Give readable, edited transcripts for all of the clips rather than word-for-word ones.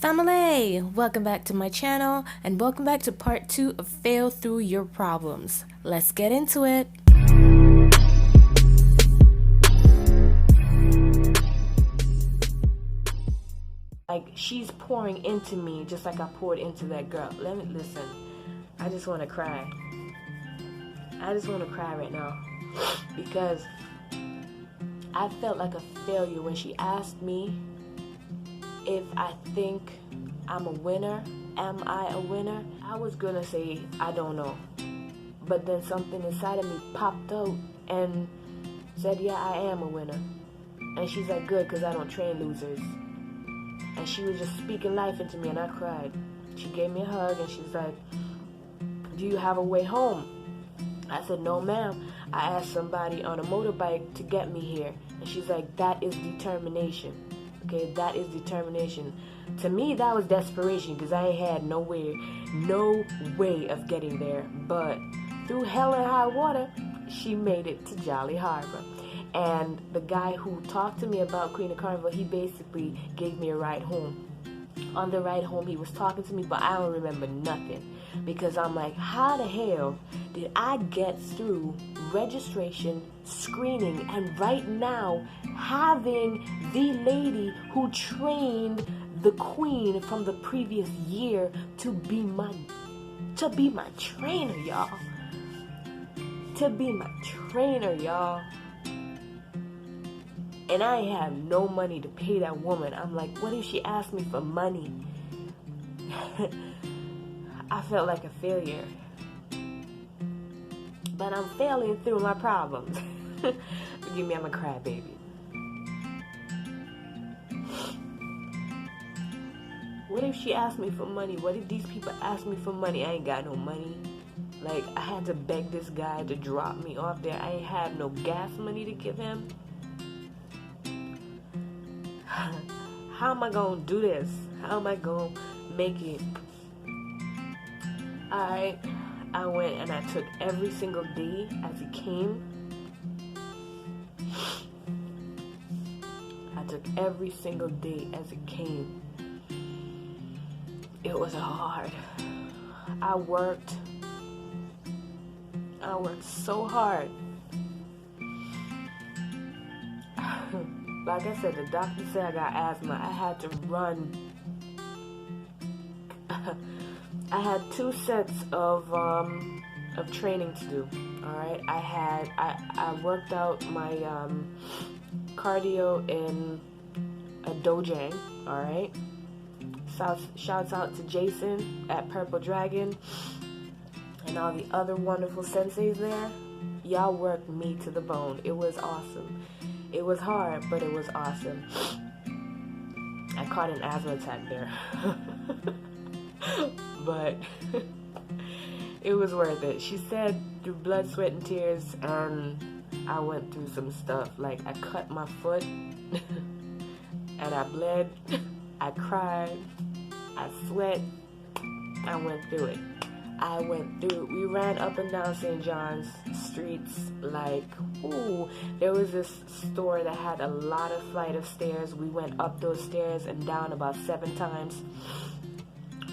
Family! Welcome back to my channel and welcome back to part 2 of Fail Through Your Problems. Let's get into it! Like, she's pouring into me just like I poured into that girl. Let me listen. I just want to cry. I just want to cry right now because I felt like a failure when she asked me if I think I'm a winner. Am I a winner? I was gonna say I don't know, but then something inside of me popped out and said, yeah, I am a winner. And she's like, good, because I don't train losers. And she was just speaking life into me, and I cried. She gave me a hug and she's like, do you have a way home? I said, no ma'am, I asked somebody on a motorbike to get me here. And she's like, that is determination. Okay, that is determination. To me, that was desperation because I had no way of getting there. But through hell and high water, she made it to Jolly Harbor. And the guy who talked to me about Queen of Carnival, he basically gave me a ride home. On the ride home, he was talking to me, but I don't remember nothing. Because I'm like, how the hell did I get through registration, screening, and right now having the lady who trained the queen from the previous year to be my trainer, y'all. To be my trainer, y'all. And I have no money to pay that woman. I'm like, what if she asked me for money? I felt like a failure. But I'm failing through my problems. Forgive me, I'm a crybaby. What if she asked me for money? What if these people ask me for money? I ain't got no money. Like, I had to beg this guy to drop me off there. I ain't have no gas money to give him. How am I gonna do this? How am I gonna make it? I went and I took every single day as it came. I took every single day as it came. It was hard. I worked so hard. Like I said, the doctor said I got asthma. I had to run. I had 2 sets of training to do. All right, I worked out my cardio in a dojang. All right. Shouts out to Jason at Purple Dragon and all the other wonderful senseis there. Y'all worked me to the bone. It was awesome. It was hard, but it was awesome. I caught an asthma attack there. But it was worth it. She said through blood, sweat, and tears, and I went through some stuff. Like, I cut my foot, and I bled, I cried, I sweat, I went through it. We ran up and down St. John's streets like, ooh, there was this store that had a lot of flight of stairs. We went up those stairs and down about 7 times.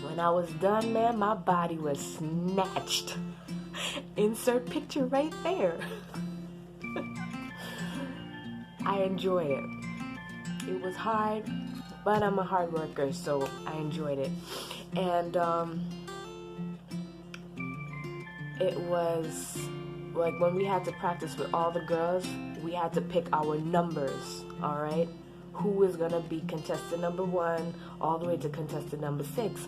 When I was done, man, my body was snatched. Insert picture right there. I enjoyed it. It was hard, but I'm a hard worker, so I enjoyed it. And it was like when we had to practice with all the girls, we had to pick our numbers, all right? Who was gonna be contestant number 1 all the way to contestant number 6.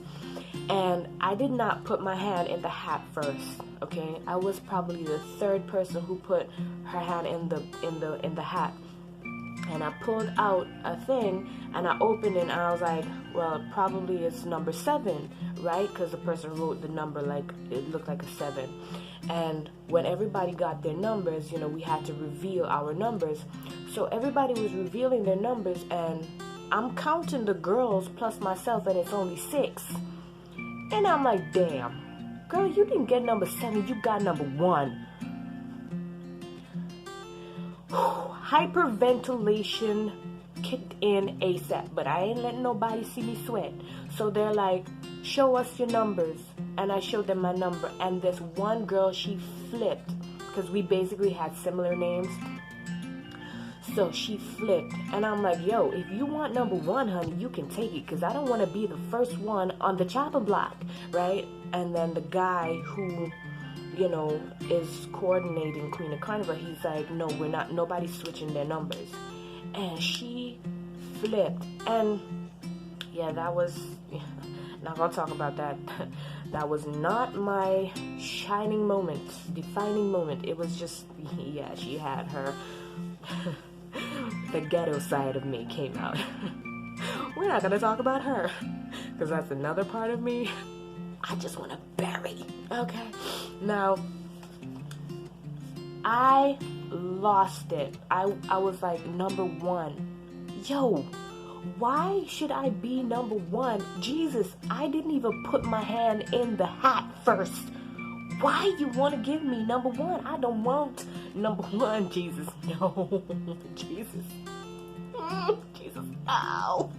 And I did not put my hand in the hat first, okay? I was probably the 3rd person who put her hand in the hat. And I pulled out a thing and I opened it and I was like, well, probably it's number 7, right? Because the person wrote the number like it looked like a 7. And when everybody got their numbers, you know, we had to reveal our numbers. So everybody was revealing their numbers and I'm counting the girls plus myself and it's only 6. And I'm like, damn, girl, you didn't get number 7, you got number 1. Hyperventilation kicked in ASAP, but I ain't letting nobody see me sweat. So they're like, show us your numbers. And I showed them my number. And this one girl, she flipped, because we basically had similar names. So she flipped. And I'm like, yo, if you want number one, honey, you can take it, because I don't want to be the first one on the chopping block, right? And then the guy who, you know, is coordinating Queen of Carnival, he's like, no, we're not, nobody's switching their numbers. And she flipped. And yeah, that was, not gonna talk about that. That was not my shining moment, defining moment. It was just, yeah, she had her, the ghetto side of me came out. We're not gonna talk about her, because that's another part of me I just want to bury. Okay, now I lost it. I was like number one. Yo, why should I be number one? Jesus, I didn't even put my hand in the hat first. Why you want to give me number one? I don't want number one, Jesus. No, Jesus. Jesus, ow.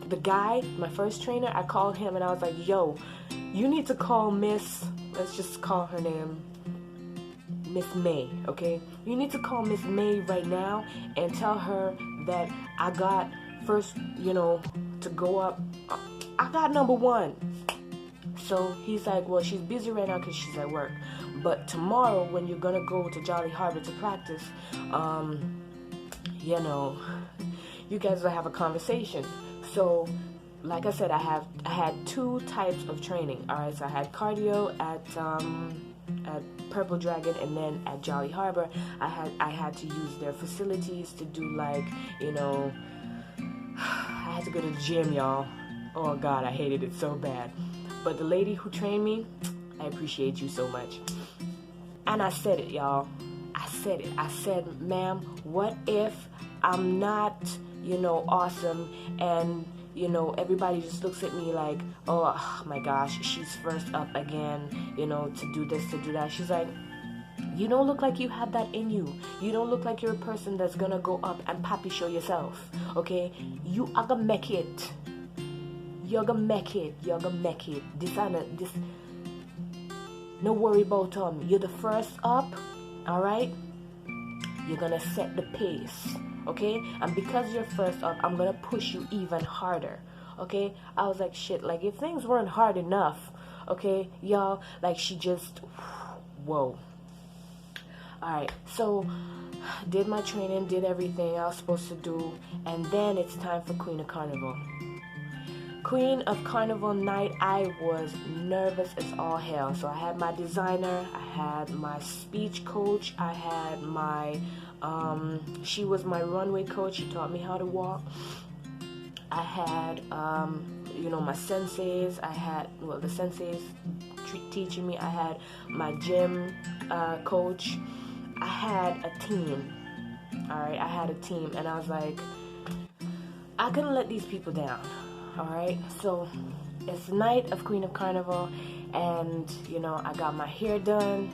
The guy, my first trainer, I called him and I was like, yo, you need to call Miss, let's just call her name Miss May, okay? You need to call Miss May right now and tell her that I got first, you know, to go up. I got number one. So he's like, well, she's busy right now because she's at work. But tomorrow when you're going to go to Jolly Harbor to practice, you know, you guys will have a conversation. So, like I said, I had two types of training. All right, so I had cardio at Purple Dragon, and then at Jolly Harbor, I had to use their facilities to do, like, you know, I had to go to the gym, y'all. Oh God, I hated it so bad. But the lady who trained me, I appreciate you so much. And I said it, y'all. I said it. I said, ma'am, what if I'm not, you know, awesome, and, you know, everybody just looks at me like, oh my gosh, she's first up again, you know, to do this, to do that. She's like, you don't look like you have that in you. You don't look like you're a person that's gonna go up and poppy show yourself, okay? You are gonna make it. You're gonna make it. You're gonna make it. This, no worry about you're the first up, alright? You're gonna set the pace, okay? And because you're first up, I'm gonna push you even harder, okay? I was like, shit, like, if things weren't hard enough, okay, y'all, like, she just, whoa. Alright, so, did my training, did everything I was supposed to do, and then it's time for Queen of Carnival. Queen of Carnival night, I was nervous as all hell. So I had my designer, I had my speech coach, I had my, she was my runway coach, she taught me how to walk. I had, you know, my senseis, I had, well, the senseis teaching me, I had my gym coach, I had a team, alright, I had a team, and I was like, I couldn't let these people down. Alright, so it's the night of Queen of Carnival, and, you know, I got my hair done.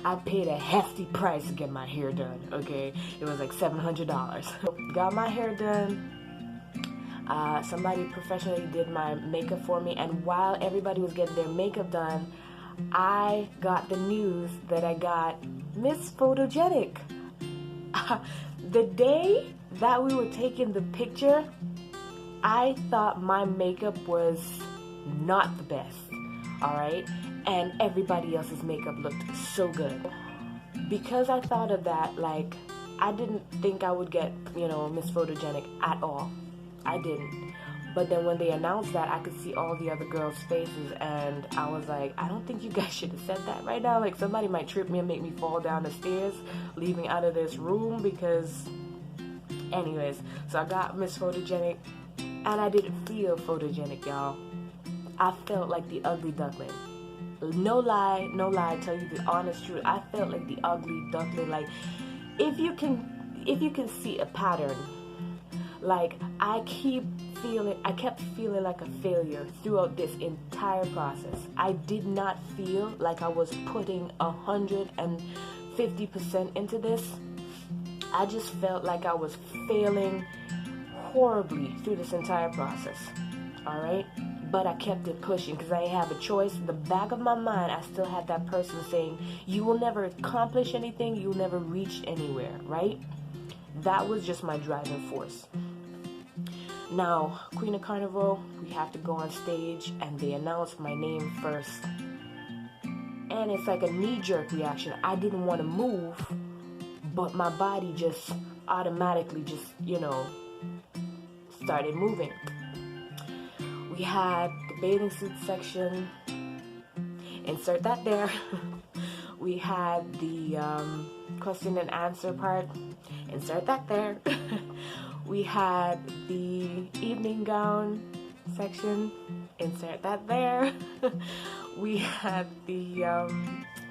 I paid a hefty price to get my hair done, okay? It was like $700. Got my hair done. Somebody professionally did my makeup for me, and while everybody was getting their makeup done, I got the news that I got Miss Photogenic. The day that we were taking the picture, I thought my makeup was not the best, alright? And everybody else's makeup looked so good. Because I thought of that, like, I didn't think I would get, you know, Miss Photogenic at all. I didn't. But then when they announced that, I could see all the other girls' faces, and I was like, I don't think you guys should have said that right now. Like, somebody might trip me and make me fall down the stairs, leaving out of this room, because... Anyways, so I got Miss Photogenic. And I didn't feel photogenic, y'all. I felt like the ugly duckling. No lie, tell you the honest truth. I felt like the ugly duckling. Like, if you can see a pattern, like, I kept feeling like a failure throughout this entire process. I did not feel like I was putting 150% into this. I just felt like I was failing horribly through this entire process. All right? But I kept it pushing because I didn't have a choice. In the back of my mind, I still had that person saying, you will never accomplish anything, you'll never reach anywhere, right? That was just my driving force. Now, Queen of Carnival, we have to go on stage, and they announced my name first. And it's like a knee-jerk reaction. I didn't want to move, but my body just automatically just, started moving. We had the bathing suit section. Insert that there. We had the question and answer part. Insert that there. We had the evening gown section. Insert that there. We had the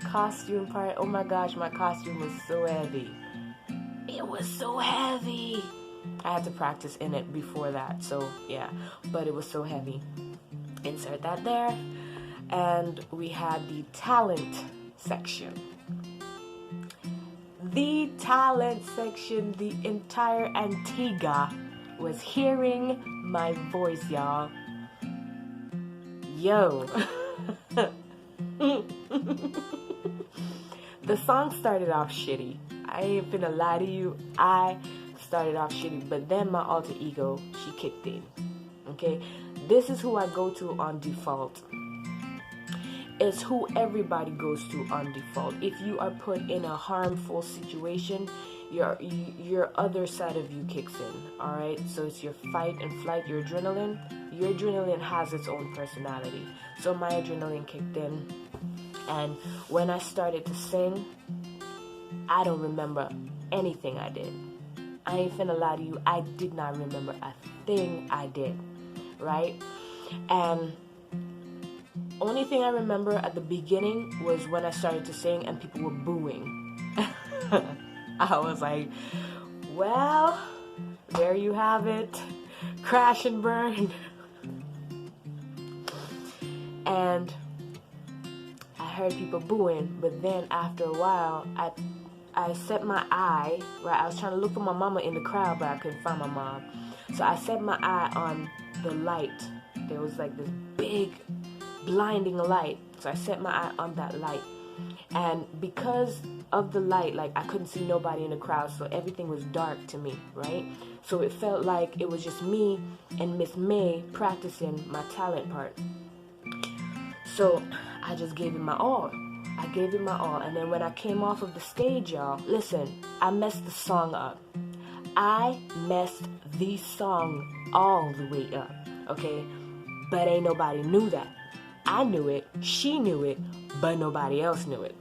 costume part. Oh my gosh, my costume was so heavy. It was so heavy. I had to practice in it before that, so yeah, but it was so heavy. Insert that there. And we had the talent section. The talent section, the entire Antigua was hearing my voice, y'all. Yo. The song started off shitty. I ain't finna lie to you. I started off shitty, but then my alter ego, she kicked in. Okay? This is who I go to on default. It's who everybody goes to on default. If you are put in a harmful situation, your other side of you kicks in. Alright? So it's your fight and flight, your adrenaline. Your adrenaline has its own personality. So my adrenaline kicked in. And when I started to sing, I don't remember anything I did. I ain't finna lie to you. I did not remember a thing I did. Right? And only thing I remember at the beginning was when I started to sing and people were booing. I was like, well, there you have it. Crash and burn. And I heard people booing, but then after a while, I set my eye, right? I was trying to look for my mama in the crowd, but I couldn't find my mom. So I set my eye on the light. There was like this big blinding light. So I set my eye on that light. And because of the light, like I couldn't see nobody in the crowd, so everything was dark to me, right? So it felt like it was just me and Miss May practicing my talent part. So I just gave it my all. I gave it my all. And then when I came off of the stage, y'all, listen, I messed the song up. I messed the song all the way up, okay? But ain't nobody knew that. I knew it, she knew it, but nobody else knew it.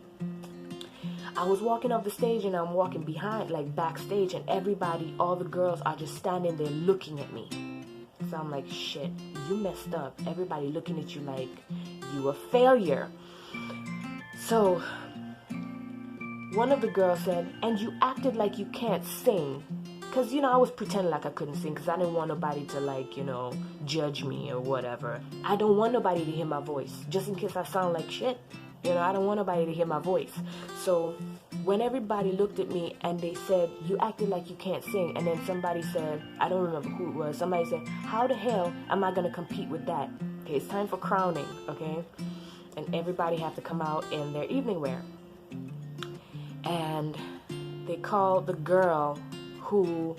I was walking off the stage and I'm walking behind, like backstage, and everybody, all the girls are just standing there looking at me. So I'm like, shit, you messed up. Everybody looking at you like you a failure. So one of the girls said, and you acted like you can't sing. Because, I was pretending like I couldn't sing because I didn't want nobody to, judge me or whatever. I don't want nobody to hear my voice, just in case I sound like shit. I don't want nobody to hear my voice. So when everybody looked at me and they said, you acted like you can't sing, and then somebody said, I don't remember who it was, somebody said, how the hell am I going to compete with that? Okay, it's time for crowning, okay? And everybody have to come out in their evening wear. And they called the girl who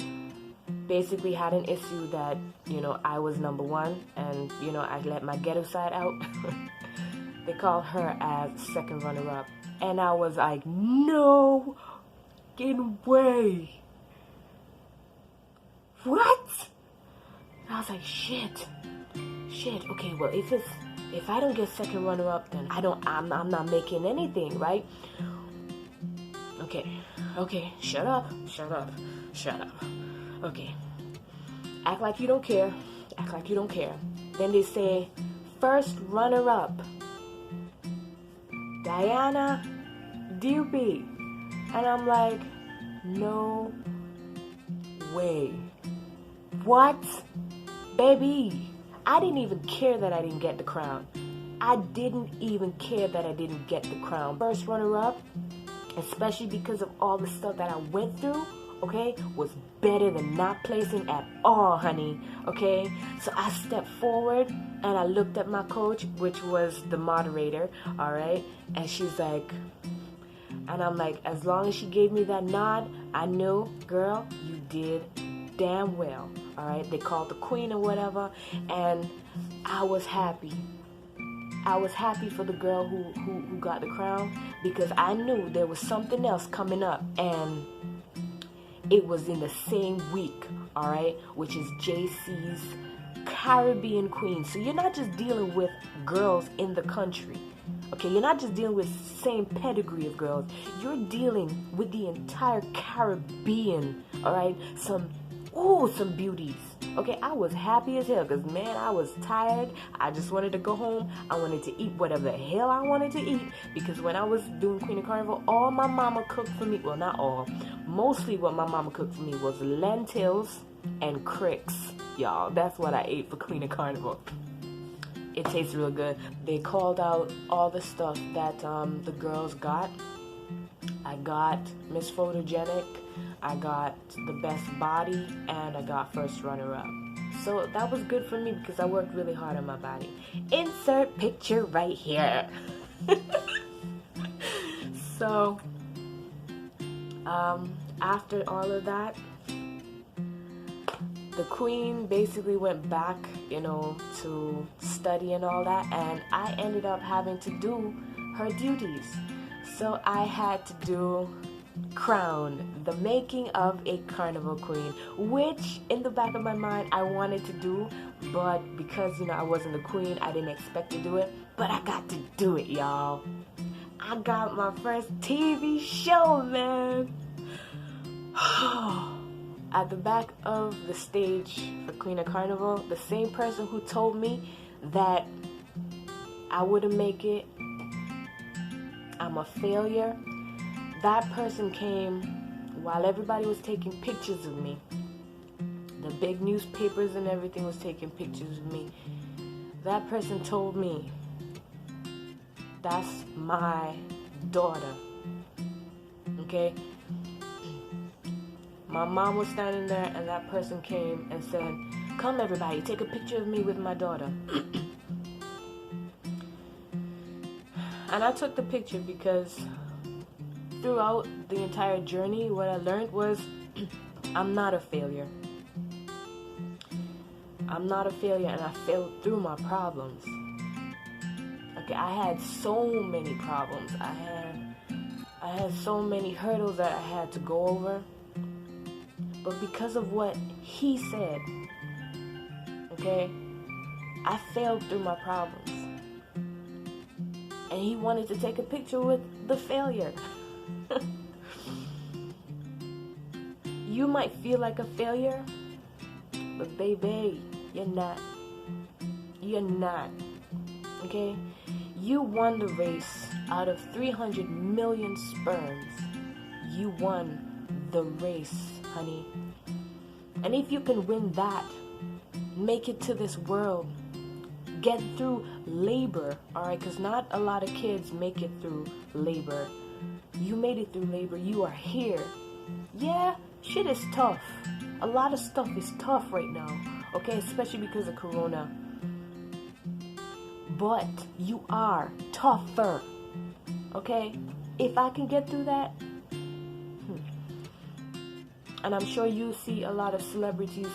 basically had an issue that, I was number one and, I let my ghetto side out. They called her as second runner-up. And I was like, no fucking way. What? And I was like, shit. Okay, well, if I don't get second runner-up, then I'm not making anything, right? Okay, shut up. Okay. Act like you don't care. Then they say, first runner-up, Diana Dupie. And I'm like, no way. What? Baby, I didn't even care that I didn't get the crown. First runner-up, especially because of all the stuff that I went through, okay, was better than not placing at all, honey, okay? So I stepped forward and I looked at my coach, which was the moderator, all right? And she's like, and I'm like, as long as she gave me that nod, I knew, girl, you did damn well, all right? They called the queen or whatever, and I was happy. I was happy for the girl who got the crown, because I knew there was something else coming up, and it was in the same week, all right, which is JC's Caribbean Queen. So you're not just dealing with girls in the country, okay? You're not just dealing with same pedigree of girls. You're dealing with the entire Caribbean, all right? Some beauties. Okay, I was happy as hell because, man, I was tired. I just wanted to go home. I wanted to eat whatever the hell I wanted to eat, because when I was doing Queen of Carnival, all my mama cooked for me, well, not all, mostly what my mama cooked for me was lentils and cricks, y'all. That's what I ate for Queen of Carnival. It tastes real good. They called out all the stuff that the girls got. I got Miss Photogenic, I got the best body, and I got first runner-up. So that was good for me because I worked really hard on my body. Insert picture right here. So after all of that, the queen basically went back, you know, to study and all that, and I ended up having to do her duties. So I had to do Crown, the making of a carnival queen, which in the back of my mind I wanted to do, but because, you know, I wasn't the queen, I didn't expect to do it, but I got to do it, y'all. I got my first TV show, man. At the back of the stage for Queen of Carnival, the same person who told me that I wouldn't make it, I'm a failure, that person came while everybody was taking pictures of me. The big newspapers and everything was taking pictures of me. That person told me, that's my daughter. Okay? My mom was standing there, and that person came and said, come everybody, take a picture of me with my daughter. And I took the picture because throughout the entire journey, what I learned was I'm not a failure. I'm not a failure, and I failed through my problems. Okay, I had so many problems. I had so many hurdles that I had to go over. But because of what he said, okay, I failed through my problems. And he wanted to take a picture with the failure. You might feel like a failure, but baby, you're not. You're not. Okay? You won the race. Out of 300 million sperms, you won the race, honey. And if you can win that, make it to this world, get through labor, alright? Because not a lot of kids make it through labor. You made it through labor. You are here. Yeah, shit is tough. A lot of stuff is tough right now, okay? Especially because of Corona. But you are tougher, okay? If I can get through that, and I'm sure you see a lot of celebrities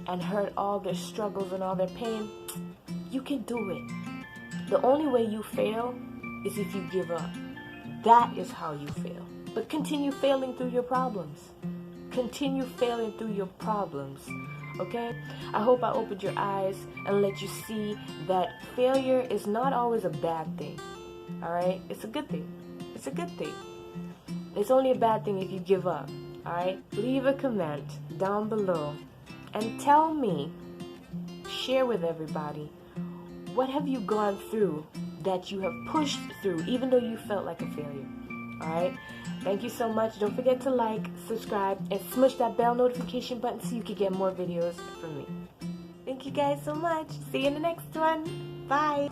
and heard all their struggles and all their pain, you can do it. The only way you fail is if you give up. That is how you fail. But continue failing through your problems. Continue failing through your problems. Okay? I hope I opened your eyes and let you see that failure is not always a bad thing. Alright? It's a good thing. It's a good thing. It's only a bad thing if you give up. Alright? Leave a comment down below and tell me, share with everybody, what have you gone through that you have pushed through even though you felt like a failure? Alright? Thank you so much. Don't forget to like, subscribe, and smush that bell notification button so you can get more videos from me. Thank you guys so much. See you in the next one. Bye.